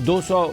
$200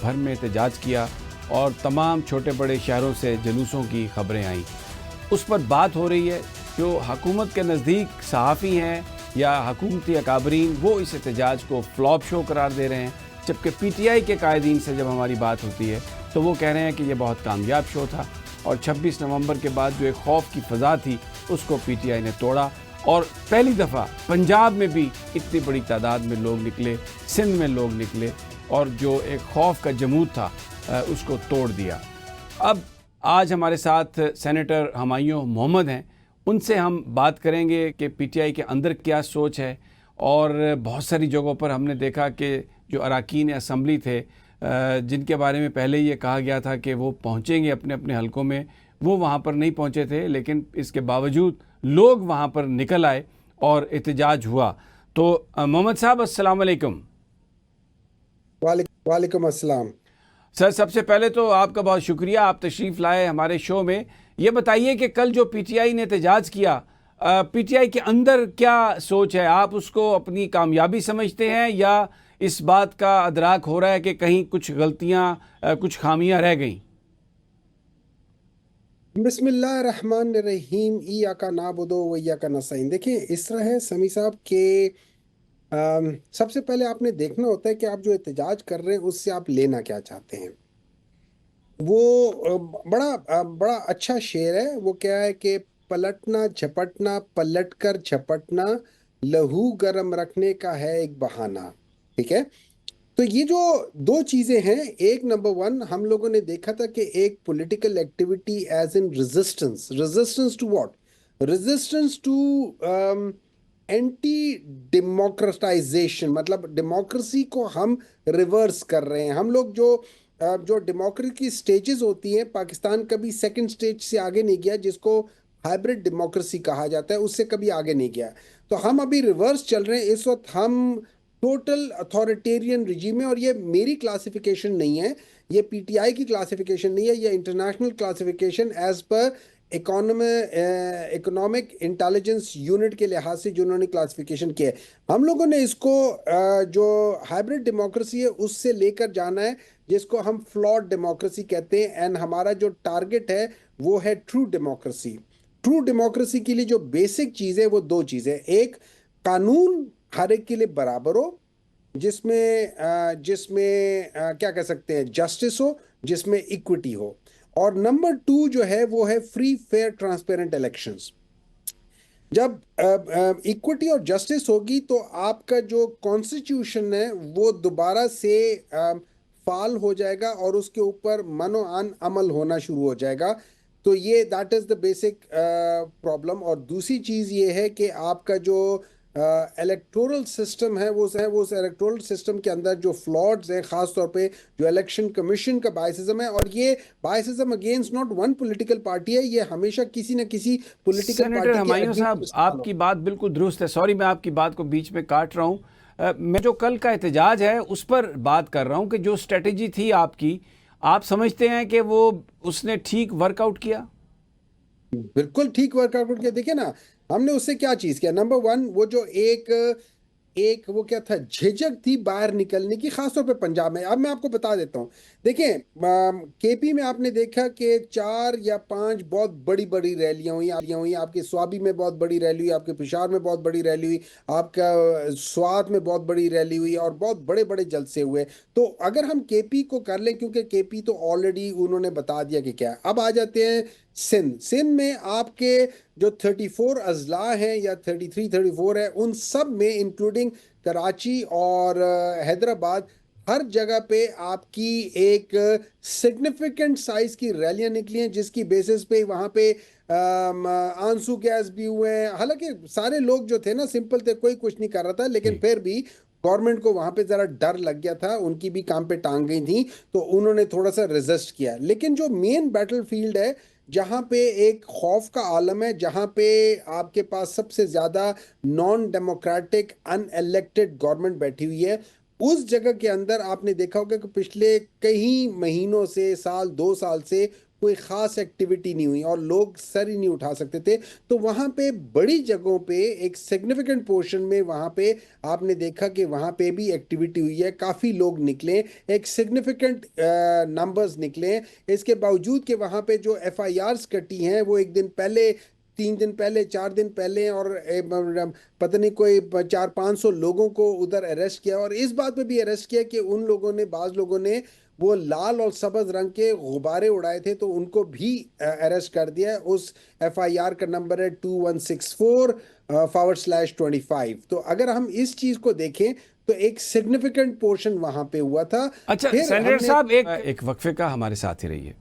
بھر میں احتجاج کیا اور تمام چھوٹے بڑے شہروں سے جلوسوں کی خبریں آئیں. اس پر بات ہو رہی ہے. جو حکومت کے نزدیک صحافی ہیں یا حکومتی اکابرین وہ اس احتجاج کو فلاپ شو قرار دے رہے ہیں، جبکہ پی ٹی آئی کے قائدین سے جب ہماری بات ہوتی ہے تو وہ کہہ رہے ہیں کہ یہ بہت کامیاب شو تھا اور 26 نومبر کے بعد جو ایک خوف کی فضا تھی اس کو پی ٹی آئی نے توڑا اور پہلی دفعہ پنجاب میں بھی اتنی بڑی تعداد میں لوگ نکلے، سندھ میں لوگ نکلے اور جو ایک خوف کا جمود تھا اس کو توڑ دیا. اب آج ہمارے ساتھ سینیٹر ہمایوں محمد ہیں، ان سے ہم بات کریں گے کہ پی ٹی آئی کے اندر کیا سوچ ہے. اور بہت ساری جگہوں پر ہم نے دیکھا کہ جو اراکین اسمبلی تھے جن کے بارے میں پہلے یہ کہا گیا تھا کہ وہ پہنچیں گے اپنے اپنے حلقوں میں، وہ وہاں پر نہیں پہنچے تھے، لیکن اس کے باوجود لوگ وہاں پر نکل آئے اور احتجاج ہوا. تو محمد صاحب السلام علیکم. وعلیکم السلام. سر سب سے پہلے تو آپ کا بہت شکریہ، آپ تشریف لائے ہمارے شو میں. یہ بتائیے کہ کل جو پی ٹی آئی نے احتجاج کیا، پی ٹی آئی کے اندر کیا سوچ ہے؟ آپ اس کو اپنی کامیابی سمجھتے ہیں یا اس بات کا ادراک ہو رہا ہے کہ کہیں کچھ غلطیاں کچھ خامیاں رہ گئیں؟ بسم اللہ الرحمن الرحیم. ایاک نعبد و ایاک نستعین. دیکھیں اس طرح ہے سمیع صاحب کہ سب سے پہلے آپ نے دیکھنا ہوتا ہے کہ آپ جو احتجاج کر رہے ہیں اس سے آپ لینا کیا چاہتے ہیں. وہ بڑا اچھا شعر ہے. وہ کیا ہے کہ پلٹنا جھپٹنا پلٹ کر جھپٹنا لہو گرم رکھنے کا ہے ایک بہانہ. ٹھیک ہے، تو یہ جو دو چیزیں ہیں، ایک نمبر ون ہم لوگوں نے دیکھا تھا کہ ایک political activity as in resistance to what? Resistance to anti democratisation. مطلب ڈیموکریسی کو ہم ریورس کر رہے ہیں. ہم لوگ جو ڈیموکریسی کی سٹیجز ہوتی ہیں، پاکستان کبھی سیکنڈ سٹیج سے آگے نہیں گیا جس کو ہائبرڈ ڈیموکریسی کہا جاتا ہے، اس سے کبھی آگے نہیں گیا. تو ہم ابھی ریورس چل رہے ہیں. اس وقت ہم ٹوٹل اتھارٹیرین رجیم ہے، اور یہ میری کلاسیفیکیشن نہیں ہے، یہ پی ٹی آئی کی کلاسیفیکیشن نہیں ہے، یہ international classification as per economic intelligence unit کے لحاظ سے جنہوں نے کلاسیفیکیشن کیا ہے. ہم لوگوں نے اس کو جو ہائبرڈ ڈیموکریسی ہے اس سے لے کر جانا ہے جس کو ہم فلاڈ ڈیموکریسی کہتے ہیں. اینڈ ہمارا جو ٹارگٹ ہے وہ ہے ٹرو ڈیموکریسی. ٹرو ڈیموکریسی کے لیے جو بیسک چیز ہے وہ دو چیزیں، ایک قانون ہر ایک کے لیے برابر ہو، جس میں کیا کہہ سکتے ہیں جسٹس ہو، جس میں ایکوٹی ہو، اور نمبر ٹو جو ہے وہ ہے فری فیئر ٹرانسپیرنٹ الیکشنز. جب ایکوٹی اور جسٹس ہوگی تو آپ کا جو کانسٹیٹیوشن ہے وہ دوبارہ سے فعال ہو جائے گا اور اس کے اوپر من و عن عمل ہونا شروع ہو جائے گا. تو یہ that is the basic problem. اور دوسری چیز یہ ہے کہ آپ کا جو الیکٹورل سسٹم ہے وہ اس الیکٹورل سسٹم کے اندر جو فلاڈز ہیں، خاص طور پہ جو الیکشن کمیشن کا بائسزم ہے، اور یہ biasism against not one political party ہے، یہ ہمیشہ کسی نہ کسی پولیٹیکل سینیٹر پارٹی کے ہمایوں صاحب اگینسٹ آپ کی بات بالکل درست ہے. سوری میں آپ کی بات کو بیچ میں کاٹ رہا ہوں. میں جو کل کا احتجاج ہے اس پر بات کر رہا ہوں کہ جو اسٹریٹجی تھی آپ کی، آپ سمجھتے ہیں کہ وہ اس نے ٹھیک ورک آؤٹ کیا؟ بالکل ٹھیک ورک آؤٹ کیا. دیکھیں نا ہم نے اس سے کیا چیز کیا. نمبر ون، وہ جو ایک وہ کیا تھا، جھجک تھی باہر نکلنے کی، خاص طور پہ پنجاب میں. اب میں آپ کو بتا دیتا ہوں. دیکھیں کے پی میں آپ نے دیکھا کہ 4 یا 5 بہت بڑی بڑی ریلیاں ہوئی. آپ کے سوابی میں بہت بڑی ریلی ہوئی، آپ کے پشاور میں بہت بڑی ریلی ہوئی، آپ کا سوات میں بہت بڑی ریلی ہوئی، اور بہت بڑے بڑے جلسے ہوئے. تو اگر ہم کے پی کو کر لیں، کیونکہ کے پی تو آلریڈی انہوں نے بتا دیا کہ کیا ہے. اب آ جاتے ہیں سندھ میں. آپ کے جو 34 اضلاع ہیں یا 34 ہے، ان سب میں انکلوڈنگ کراچی اور حیدرآباد، ہر جگہ پہ آپ کی ایک سگنیفیکنٹ سائز کی ریلیاں نکلی ہیں، جس کی بیسس پہ وہاں پہ آنسو گیس بھی ہوئے ہیں. حالانکہ سارے لوگ جو تھے نا سمپل تھے، کوئی کچھ نہیں کر رہا تھا، لیکن پھر بھی گورنمنٹ کو وہاں پہ ذرا ڈر لگ گیا تھا، ان کی بھی کام پہ ٹانگ گئی تھی، تو انہوں نے تھوڑا سا ریزسٹ کیا. لیکن جو مین بیٹل فیلڈ ہے، جہاں پہ ایک خوف کا عالم ہے، جہاں پہ آپ کے پاس سب سے زیادہ نان ڈیموکریٹک ان الیکٹڈ گورنمنٹ بیٹھی ہوئی ہے، اس جگہ کے اندر آپ نے دیکھا ہوگا کہ پچھلے کئی مہینوں سے، سال 2 سال سے کوئی خاص ایکٹیویٹی نہیں ہوئی اور لوگ سر ہی نہیں اٹھا سکتے تھے. تو وہاں پہ بڑی جگہوں پہ ایک سگنیفیکنٹ پورشن میں وہاں پہ آپ نے دیکھا کہ وہاں پہ بھی ایکٹیویٹی ہوئی ہے, کافی لوگ نکلے, ایک سگنیفیکنٹ نمبرز نکلے. اس کے باوجود کہ وہاں پہ جو ایف آئی آرز کٹی ہیں وہ ایک دن پہلے, 3 دن پہلے, 4 دن پہلے, اور پتہ نہیں کوئی 400-500 لوگوں کو ادھر اریسٹ کیا, اور اس بات پہ بھی اریسٹ کیا کہ ان لوگوں نے, بعض لوگوں نے وہ لال اور سبز رنگ کے غبارے اڑائے تھے تو ان کو بھی اریسٹ کر دیا ہے. اس ایف آئی آر کا نمبر ہے 2164/25. تو اگر ہم اس چیز کو دیکھیں تو ایک سگنیفیکنٹ پورشن وہاں پہ ہوا تھا. اچھا پھر سینیٹر ہم نے صاحب ایک وقفے کا ہمارے ساتھ ہی رہیے.